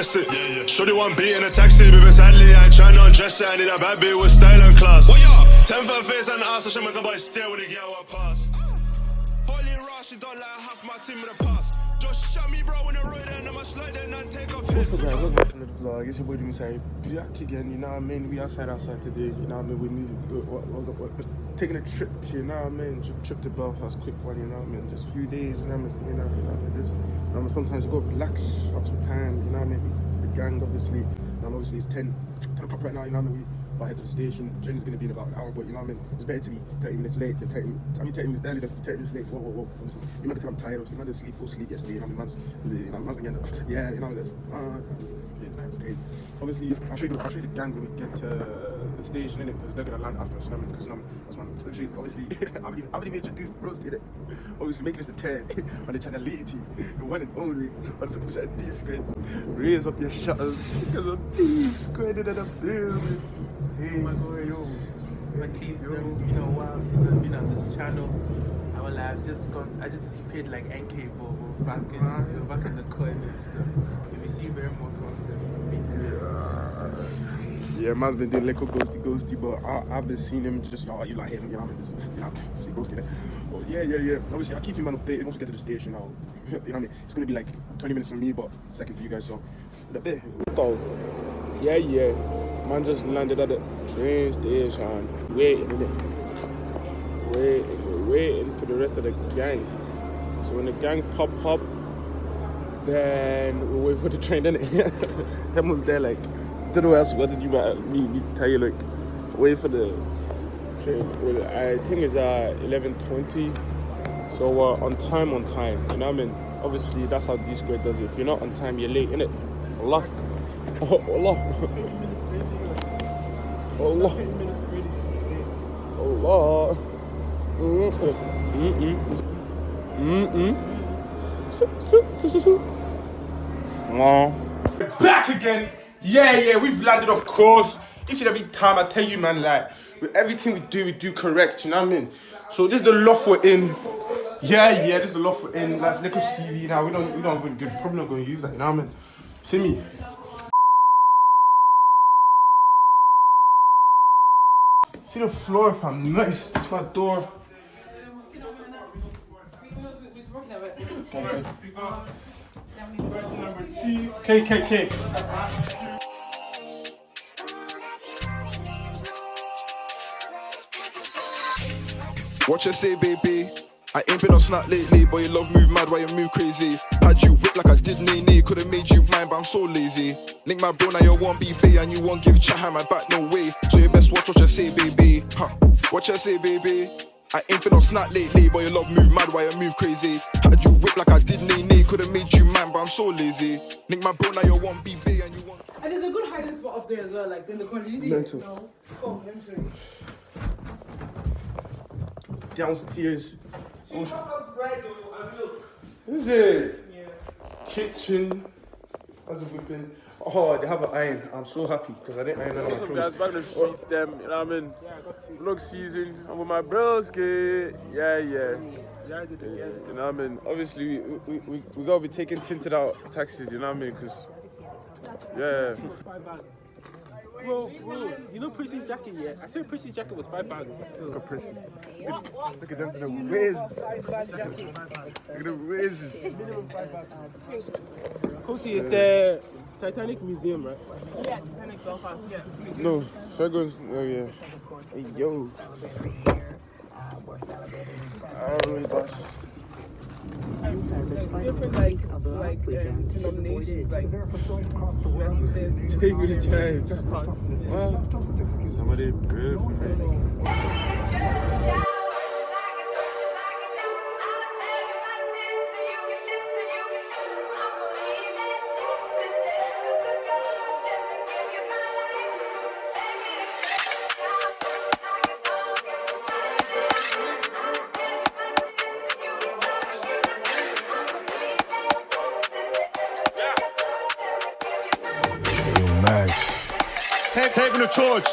domestic. Shorty one beat in a taxi, baby sadly I ain't trying to undress it. I need a bad bitch with style and class. 10 for face and ass, so she make a boy stare when they get out pass. Holy Ross, she don't like half my team in the past. Just shot me bro in the road and I'ma slide in and take off his. What's up guys, welcome back to the vlog. It's your boy DMUSA IRE back again, you know what I mean? We outside today, you know what I mean? We're taking a trip, you know what I mean? Trip to Belfast, quick one, you know what I mean? Just a few days, you know what I mean? Sometimes you go relax, have some time, you know what I mean? The gang obviously, obviously it's 10 o'clock right now, you know what I mean? We'll head to the station. Train's gonna be in about an hour, but you know what I mean? It's better to be 30 minutes late than 30 minutes early than to be 30 minutes late. Whoa. Honestly, you might tell I'm tired, obviously. Man didn't sleep, full sleep yesterday, you know what I mean? Man's been getting, yeah, you know this. It's crazy. Obviously, I'll show you the gang when we get to the station, innit? Because they're gonna land after us, you know what I mean? Because, that's one. So, obviously, I haven't even introduced the bros today. Obviously, making this the 10 on the channel Lady, the one and only 150% D-squared. Raise up your shutters because of D-squared in the building. Hey, my boy, yo. My kids, it's been a while since I've been on this channel. I just disappeared like NK, but we're back in the corner. So if you see very more content, yeah, man's been doing little ghosty, but I've been seeing him just, you like him, you know what I mean? Just, see ghosty there. But yeah. Obviously, I'll keep you man updated once we get to the station now. You know what I mean? It's gonna be like 20 minutes for me, but second for you guys, so. Go. Yeah. Man just landed at the train station. We're waiting for the rest of the gang. So when the gang pop up, then we'll wait for the train, innit? Them was there like, don't know what did you need to tell you, like, wait for the train. Well, I think it's 11:20. So we're on time, you know what I mean? Obviously, that's how D-squared does it. If you're not on time, you're late, innit? Allah. Back again. Yeah, we've landed, of course. Each and every time I tell you, man, like, with everything we do correct, you know what I mean? So this is the loft we're in. Yeah, this is the loft we're in. That's Nichols TV. Now we don't even good. Probably not gonna use that, you know what I mean? See me. See the floor, if I'm nice. It's my door. Guys. Person number T. KKK. Watch her say, baby. I ain't been on snap lately, but your love move mad while you move crazy. Had you whip like I did nay, could've made you mine, but I'm so lazy. Link my bro, now you won't be bay, and you won't give chat behind my back, no way. So you best watch what you say, baby. Watch her say, baby. I ain't been on snap lately, but your love move mad while you move crazy. Had you whip like I did nay, could've made you mine, but I'm so lazy. Link my bro, now you won't be bay, and you won't. And there's a good hiding spot up there as well, like in the corner. Did you see it? No. Come, let me show you. Downstairs. This is kitchen. How's it whipping? Oh, they have an iron. I'm so happy because I didn't iron all my clothes. Guys, back in the streets, them. You know what I mean? Vlog season. I'm with my bros. Yeah. You know what I mean? Obviously, we gotta be taking tinted out taxis. You know what I mean? Because yeah. Bro, you know Prissy's jacket, yeah? I said Prissy's jacket was £5. Look at Prissy. Look at them to the whiz. Look at the whiz. Kosi, it's Titanic Museum, right? Yeah, Titanic Belfast, yeah. No, Shagos. Oh yeah. Hey yo. Alright, boss. Different like denominations, like take the chance. Well, somebody good for me. Taking the charge.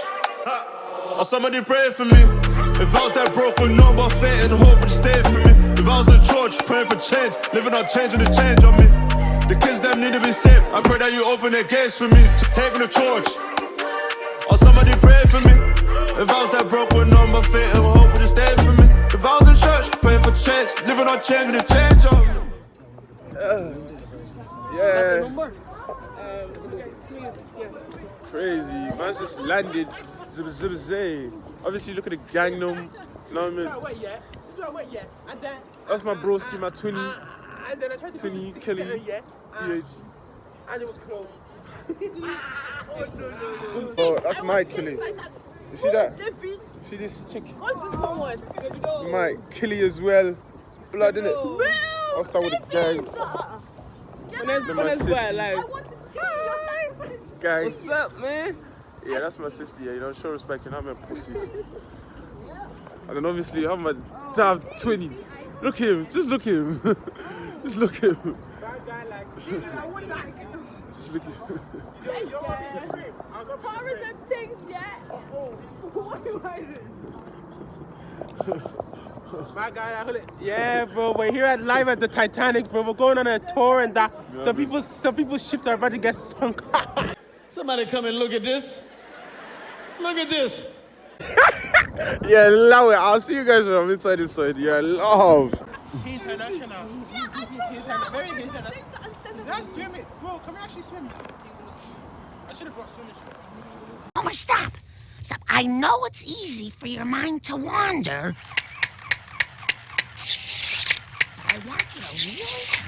Or somebody pray for me. If I was that broke with no more faith and hope would stay for me. If I was in church, praying for change, living on change and the change on me. The kids them need to be saved. I pray that you open the gates for me. Taking the charge. Or somebody pray for me. If I was that broke with no my fate, I would hope it stay for me. If I was in church, praying for change, living on change with the change on. Yeah. Crazy. Man's just landed. Zip zip zay. Obviously, look at the gang them. Know what I mean? And then That's my broski, my twinny. and then I tried to Twinny, put the Kelly, 6 there, TH. and it was closed. Oh, that's my Kelly. You see that? The beats. See this chick? What's this one? My Kelly as well. Blood in it. I'll start with the gang. Then my sissy. I want to see you. Gang. What's up, man? Yeah, that's my sister. Yeah, you know, show respect. You know, I'm a pussies. And then obviously, I'm a damn 20. Look at him. Just look at him. Just look at him. That guy like, Just look at him. you don't want me in the frame. I'll go How are them things yet? What are you hiding? My guy, yeah, bro. We're here at live at the Titanic, bro. We're going on a tour and that. Some people's ships are about to get sunk. Somebody come and look at this. Look at this. Yeah, love it. I'll see you guys when I'm inside this side. Yeah, love. International. Very international. Let's swim it. Bro, can we actually swim it? I should have brought swimming shoes. Homer, stop! Stop. I know it's easy for your mind to wander. I want you to really...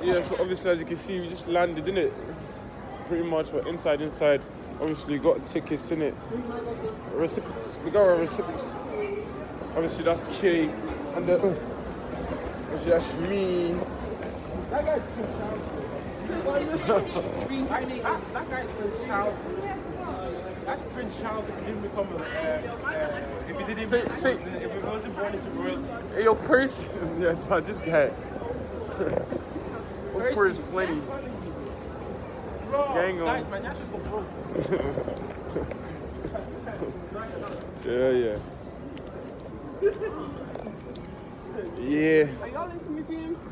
Yeah, so obviously, as you can see, we just landed, innit? Pretty much, we're inside. Obviously, got tickets, innit? Recipients. We got our recipients. Obviously, that's Kay. And obviously, that's me. That guy's Prince Charles. That's Prince Charles if he didn't become if he wasn't born into royalty. Hey, yo, Purse. Yeah, this guy. Purse plenty. Bro, Gang on. guys, my naturals go broke. Yeah. Yeah. Are y'all into museums?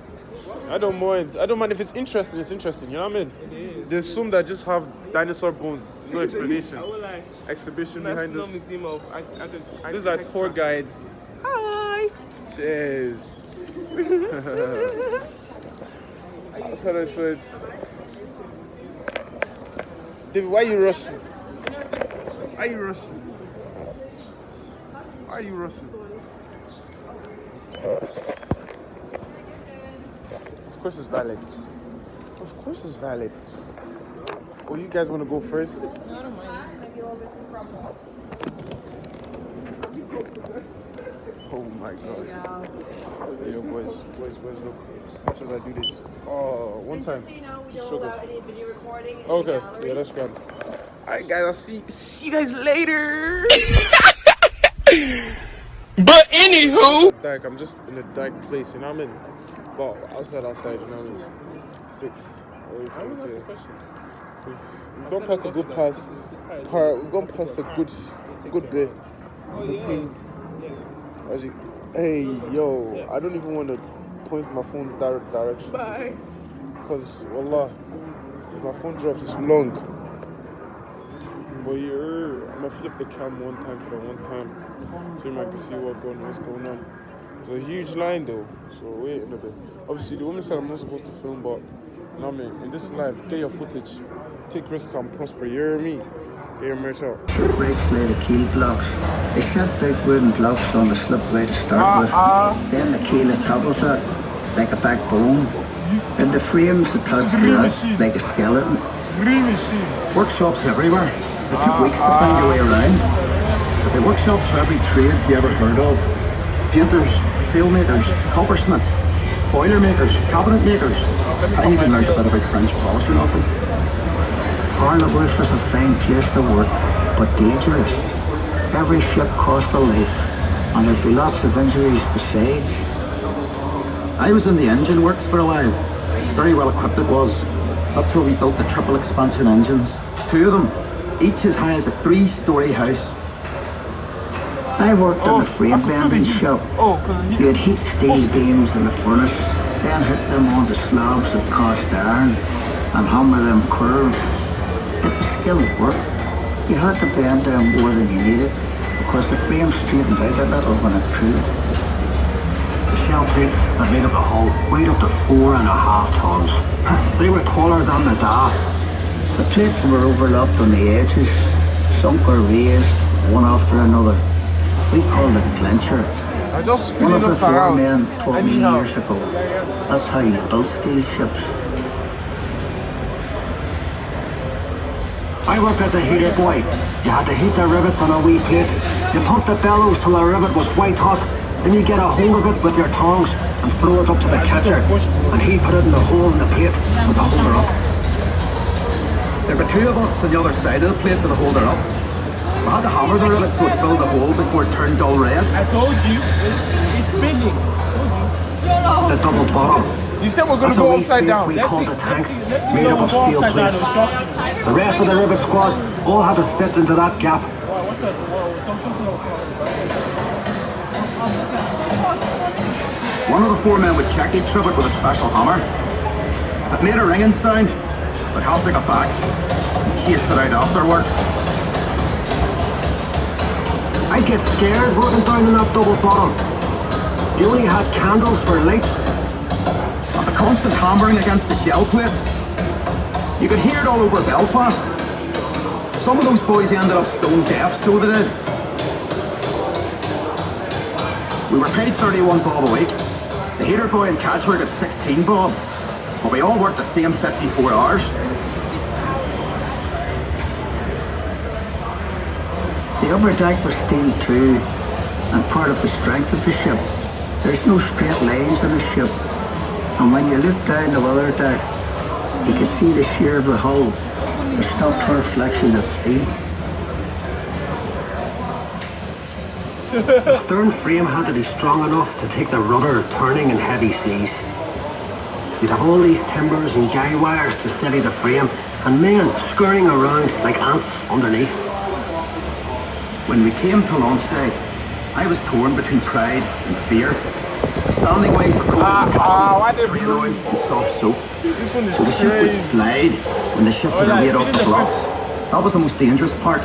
I don't mind. If it's interesting, it's interesting. You know what I mean? It is. There's some that just have dinosaur bones. No explanation. I will like Exhibition behind us. Museum of This is our tour guide. Hi. Cheers. That's what I said. David, why are you rushing? Why are you rushing? Of course it's valid. Oh, you guys want to go first? No, I don't mind. Oh my god. Yo, boys, look. Watch as I do this. Oh, one time. So you know, we Just don't struggle. allow any video recording. in Okay, galleries. yeah, that's good. Alright, guys, I'll see you guys later. But anywho. Dark, I'm just in a dark place, you know what I mean? But outside, you know what I mean? 6 away from it. We've gone past a good path. We've gone past a good bit. Good thing. Hey, yo, I don't even want to point my phone direction. Bye. Because, wallah, if my phone drops, it's long. But I'm gonna flip the cam one time for the one time so you might can see what's going on. It's a huge line though, so wait a bit. Obviously, the woman said I'm not supposed to film, but you know what I mean? In this life, get your footage, take risk and prosper. You hear me? Get your merch out. Race play the keel blocks. They set big wooden blocks on the slipway to start with. Then the keel is top of it, like a backbone. And the frames attached to that, like a skeleton. Workshops everywhere. It took weeks to find your way around. But the workshops for every trade you ever heard of. Painters, sailmakers, coppersmiths, boiler makers, cabinet makers. I even learned a bit about French polishing off them. Portlaoise was a fine place to work, but dangerous. Every ship cost a life, and there'd be lots of injuries besides. I was in the engine works for a while. Very well equipped it was. That's where we built the triple expansion engines. 2 of them, each as high as a 3-story house. I worked in a frame bending shop. You had heat steel beams in the furnace, then hook them onto slabs of cast iron and hammer them curved. It was skilled work. You had to bend them more than you needed because the frame straightened out a little when it cooled. The shell plates that made up the hull weighed up to 4.5 tons. They were taller than the da. The plates were overlapped on the edges, sunk or raised, one after another. We called it clincher. One of the 4 men told me years ago, that's how you built steel ships. I worked as a heater boy. You had to heat the rivets on a wee plate. You pumped the bellows till the rivet was white hot. Then you get a hold of it with your tongs and throw it up to the catcher. And he put it in the hole in the plate with the holder up. There were 2 of us on the other side of the plate with the holder up. We had to hammer the rivet so it filled the hole before it turned dull red. I told you, it's spinning. The double bottom. You said we're gonna That's a go wee upside space down. we called the tanks, made up of steel plates. The rest of the rivet squad all had to fit into that gap. One of the 4 men would check each rivet with a special hammer. If it made a ringing sound, we'd have to go back and chase it out after work. I'd get scared working down in that double bottom. You only had candles for light. And the constant hammering against the shell plates. You could hear it all over Belfast. Some of those boys ended up stone deaf, so they did. We were paid 31 bob a week. The heater boy and catcher got 16 bob. But we all worked the same 54 hours. The upper deck was steel too, and part of the strength of the ship. There's no straight lines in a ship, and when you look down the weather deck, you can see the shear of the hull. There's not a reflection at sea. The stern frame had to be strong enough to take the rudder turning in heavy seas. You'd have all these timbers and guy wires to steady the frame, and men scurrying around like ants underneath. When we came to launch day, I was torn between pride and fear. The standing ways were coated in talc, train oil and soft soap. So the ship would slide when they shifted the weight off the blocks. That was the most dangerous part.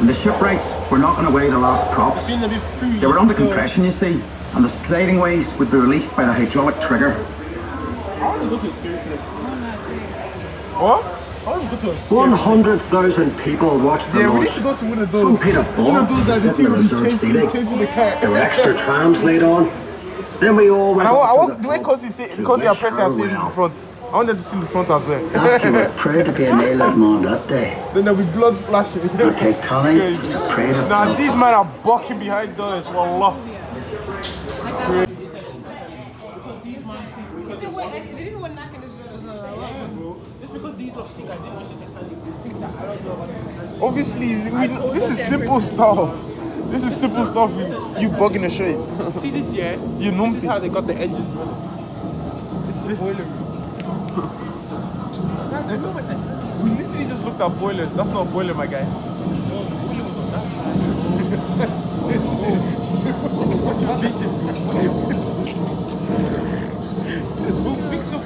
And the shipwrights were not going to weigh the last props. They were under compression, you see, and the sliding ways would be released by the hydraulic trigger. What? 100,000 people watched the Yeah, we launch. need to go to one of those. Some paid a One of ball those to that sit the in the team will be reserve seating. chasing the car. There were extra trams laid on. Then we all went I up want to the way pub Cozy to because you are wish pressing her and seeing in well. front. I want them to see the front as well. Matthew were proud to be an island man that day. Then there'll be blood splashing. And Titanic was afraid of Nah, Belfast. these men are bucking behind us. Wallah. Obviously, this is simple stuff. This is simple stuff. You bugging the shit. See this year? You numpty. This is how they got the engines running. This is boiler. We literally just looked at boilers. That's not a boiler, my guy. What's your vision? Fix up.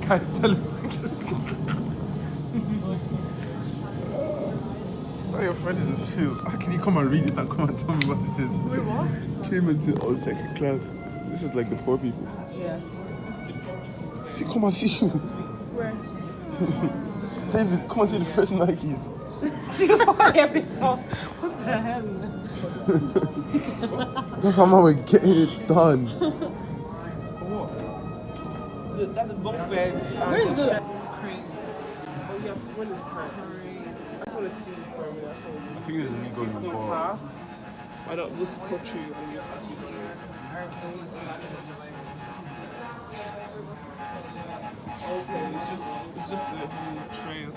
Guys, tell him. Oh, your friend is a field. How can you come and read it and come and tell me what it is? Wait, what? Came into second class. This is like the poor people. Yeah. See, come and see you. Where? David, come and see the first Nikes. She's already pissed off. What the hell? That's how we're getting it done. That's the bunk bed. Where is the crane? Oh, yeah, when is crane? I just want to think this is me going as well. I don't just cut you. Okay, it's just a little trail.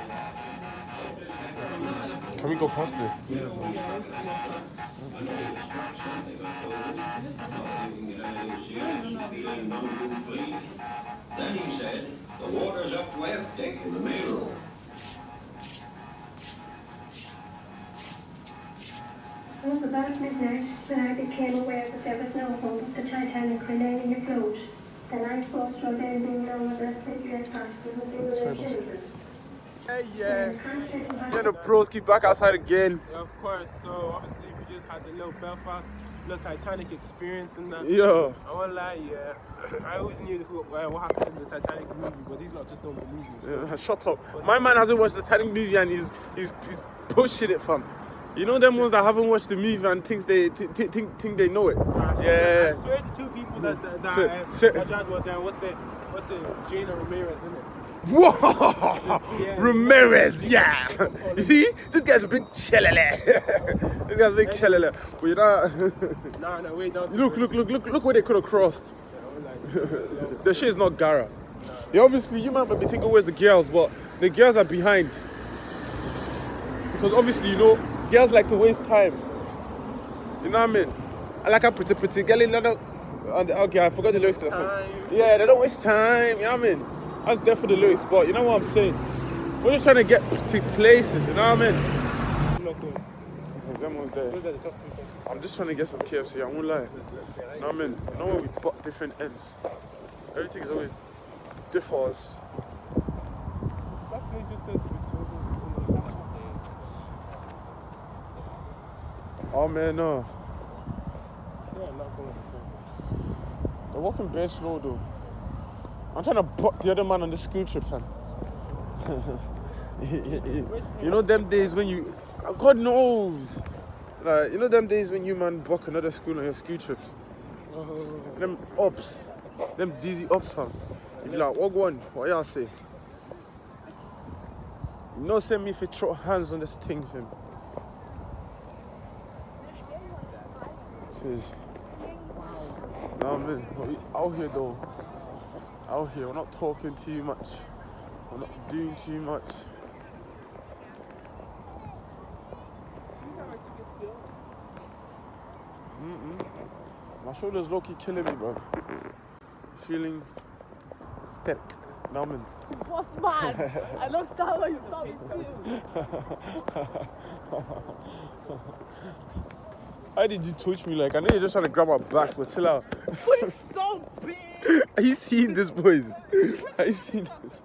Can we go past it? Yeah. Then he said, the water's up left, taking the main road. It was about midnight when I became aware that there was no hope of the Titanic remaining afloat. The lifeboats rode ending along with the cigarette party with the children. Hey, yeah, the pros keep back outside again. Yeah, of course. So obviously we just had the little Belfast, little Titanic experience and that. Yeah. I won't lie, yeah. I always knew what happened in the Titanic movie, but these lot just don't believe me. So. Yeah, shut up. My man hasn't watched the Titanic movie and he's pushing it, fam. You know them ones that haven't watched the movie and think they know it. Yeah. I swear the two people that was what's it? Jada Ramirez, isn't it? Whoa! Yeah. Ramirez, yeah. You see, this guy's a big chelele. This guy's a big chelele. But you know, no, wait, don't. Look where they could have crossed. The shit is not Gara. Yeah, obviously you might be thinking where's the girls, but the girls are behind. Because obviously, you know, girls like to waste time. You know what I mean? I like a pretty girl. Okay, I forgot the lyrics to that song. Yeah, they don't waste time. You know what I mean? That's definitely the lyrics, but you know what I'm saying? We're just trying to get to places, you know what I mean? I'm not going. Them ones there. Those are the top two. I'm just trying to get some KFC, I won't lie. You know what I mean? You know when we butt different ends. Everything is always differs. That place just said to be Oh man, no. Yeah, I'm not going. They're walking bare slow though. I'm trying to butt the other man on the school trip, fam. You know them days when you... God knows! Like, you know them days when you man buck another school on your school trips? Them ups. Them dizzy ups, fam. You be like, what one? What y'all say? You know send me if you throw hands on this thing, fam. Jeez. Nah, man. We out here though. Out here, we're not talking too much. We're not doing too much. My shoulder's low-key killing me, bro. Feeling stick. Numbing. What's mad? I looked down when you saw me too. Why did you touch me? Like, I know you're just trying to grab my back, but chill out. But it's so big. Are you seeing this, boys? Are you seeing this?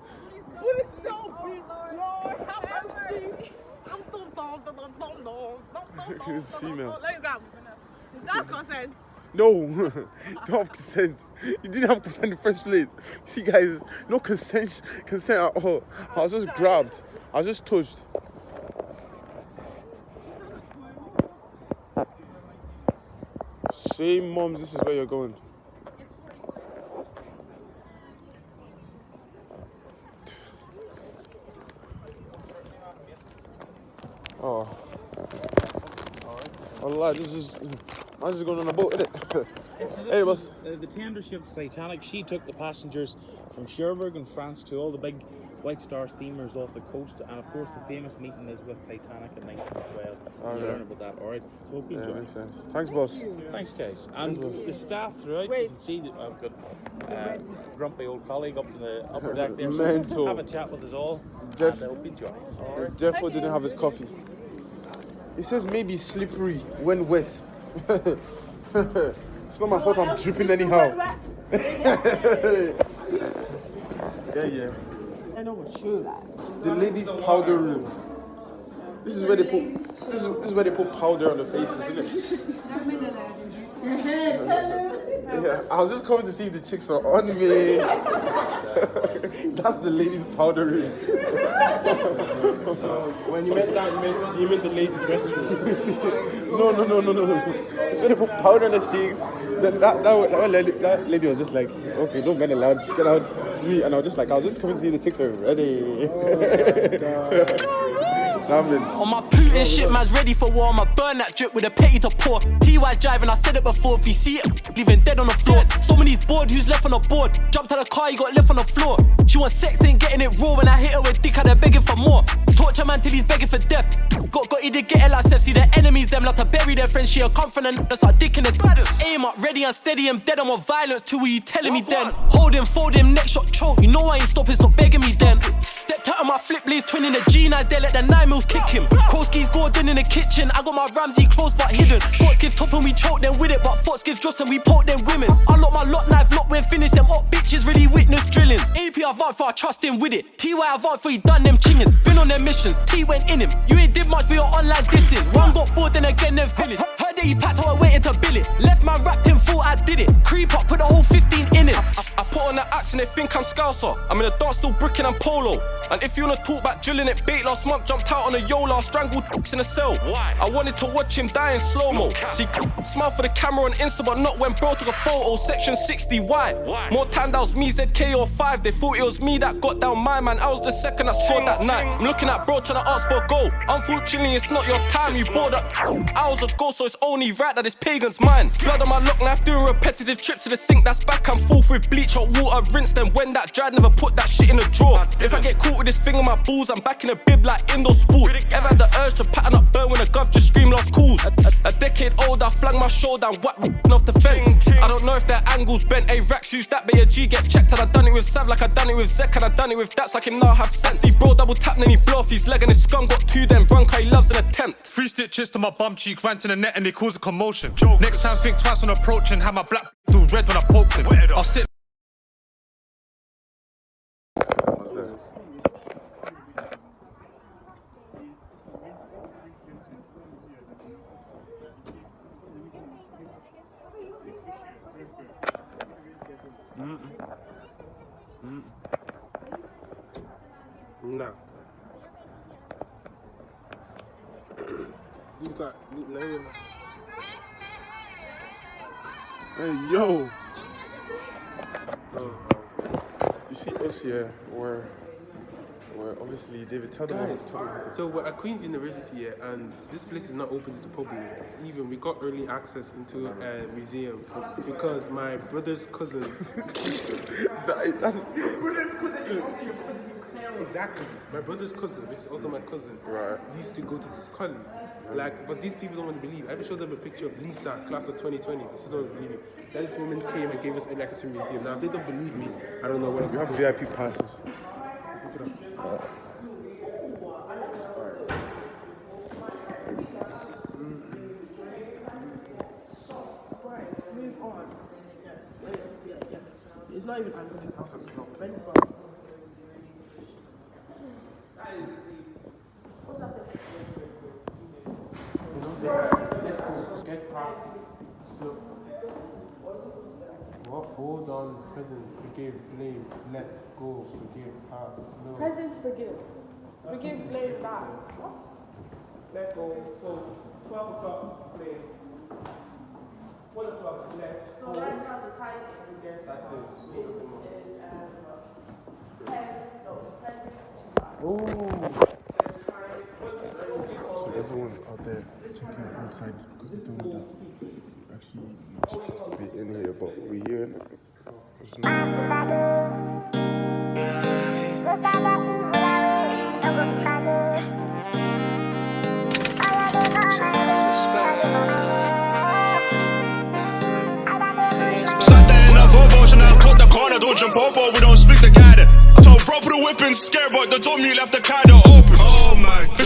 But it's so big, Lord. Have mercy. It's female. Let me grab. That consent. No, you don't have consent. You didn't have consent in the first place. See, guys, no consent at all. I was just grabbed. I was just touched. Shame, moms, this is where you're going. Oh. Allah, this is... I'm just going on a boat, innit? Hey, boss. The tender ship Titanic, she took the passengers from Cherbourg in France to all the big White Star steamers off the coast, and of course the famous meeting is with Titanic in 1912. You learn about that, alright? So hope you enjoy. Makes sense. Thanks, boss. Thanks, guys. And the staff throughout, you can see that I've got a grumpy old colleague up in the upper deck there. So have a chat with us all, and I hope you enjoy. Alright? Jeff didn't have his coffee. He says maybe slippery when wet. It's not my fault I'm dripping anyhow. Yeah. I know what you like. The ladies' powder room. This is where they put. This is where they put powder on the faces, isn't it? Yeah. I was just coming to see if the chicks are on me. That's the ladies' powder room. When you meant that, you meant the ladies' restroom. No. It's when they put powder on the cheeks. Then that lady was just like, okay, no men allowed, get out. Me, and I was just like, I was just coming to see the chicks are ready. On my Putin shit, man's ready for war. I'ma burn that drip with a petty to pour. TY driving, I said it before. If you see it, leaving dead on the floor. Someone he's bored, who's left on the board? Jumped out of the car, he got left on the floor. She wants sex, ain't getting it raw. When I hit her with dick, they're begging for more. Torture man till he's begging for death. Got he did get it like Seth. See the enemies, them like to bury their friends. She'll come from the that's like dick in the aim up, ready and steady. I'm dead, I'm on violence too. What you telling me then? Hold him, fold him, neck shot choke. You know I ain't stopping, stop begging me then. Stepped out of my flip blades, twin in the G9, they let the 9 mils kick him. Kroski's Gordon in the kitchen, I got my Ramsey close but hidden. Fox gives top and we choke them with it, but Fox gives drops and we poke them women. Unlock my lock knife, lock when finished them up bitches, really witness drillings. AP I vouch for, I trust him with it. TY I vouch for, he done them chingins. Been on their missions, T went in him. You ain't did much for your online dissing. One got bored, then again, then finished. Heard that he packed how I waited to bill it. Left man wrapped him, thought I did it. Creep up, put the whole 15 in it. I put on the axe and they think I'm Scouser. I'm in a dance, still bricking and polo. And if you wanna talk about drilling it, bait last month, jumped out on a Yola, strangled in a cell. Why? I wanted to watch him die in slow-mo. See, smile for the camera on Insta, but not when bro took a photo. Section 60, why? More time that was me, ZK or 5. They thought it was me that got down my man. I was the second that scored that night. I'm looking at bro trying to ask for a goal. Unfortunately, it's not your time. You bored up hours ago, so it's only right that this pagan's mine. Blood on my lock knife, doing repetitive trips to the sink. That's back and forth with bleach, hot water, rinse. Then when that dried, never put that shit in the drawer. If I get caught with this thing on my balls, I'm back in a bib like indoor sports. Ever had the urge to pattern up burn when a gov just scream lost calls. A decade old, I flung my shoulder and whacked off the fence. I don't know if their angles bent. A rack shoes that better G get checked. And I done it with Sav like I done it with Zek. And I done it with Dats like him now have sense. See bro double tap, then he blow off his leg and his scum got 2 then run cause he loves an attempt. 3 stitches to my bum cheek, ran to the net and they cause a commotion. Next time think twice when approaching, have my black do red when I poked him. I'll sit. Nah. He's like, hey, yo. You see us here, where obviously David, tell them. So we're at Queen's University here, and this place is not open to the public. Even we got early access into a museum because my brother's cousin. Brother's cousin is also your cousin. Exactly. My brother's cousin, which is also my cousin, used to go to this college. Like, but these people don't want to believe. I ever showed them a picture of Lisa, class of 2020. They still don't believe it. That this woman came and gave us early access to the museum. Now, if they don't believe me, I don't know what else to say. We have VIP passes. Look it up. Move on. Yeah. It's not even angry. Get past. Slow. What? Hold on. Present. Forgive. Blame. Let go. Forgive. Pass. Slow. Present, forgive. Forgive, blame, that. What? Let go. So 12 o'clock, play. 1 o'clock, let go. So right now the time is. That's it. So everyone's out there checking it outside because they don't know that actually not supposed to be in here, but we're here in it. Saturday in a Volvo, and I cut the corner, don't jump over, we don't split the guy. Told bro put a whip in, scared, but the door you left the car door open. Oh my god.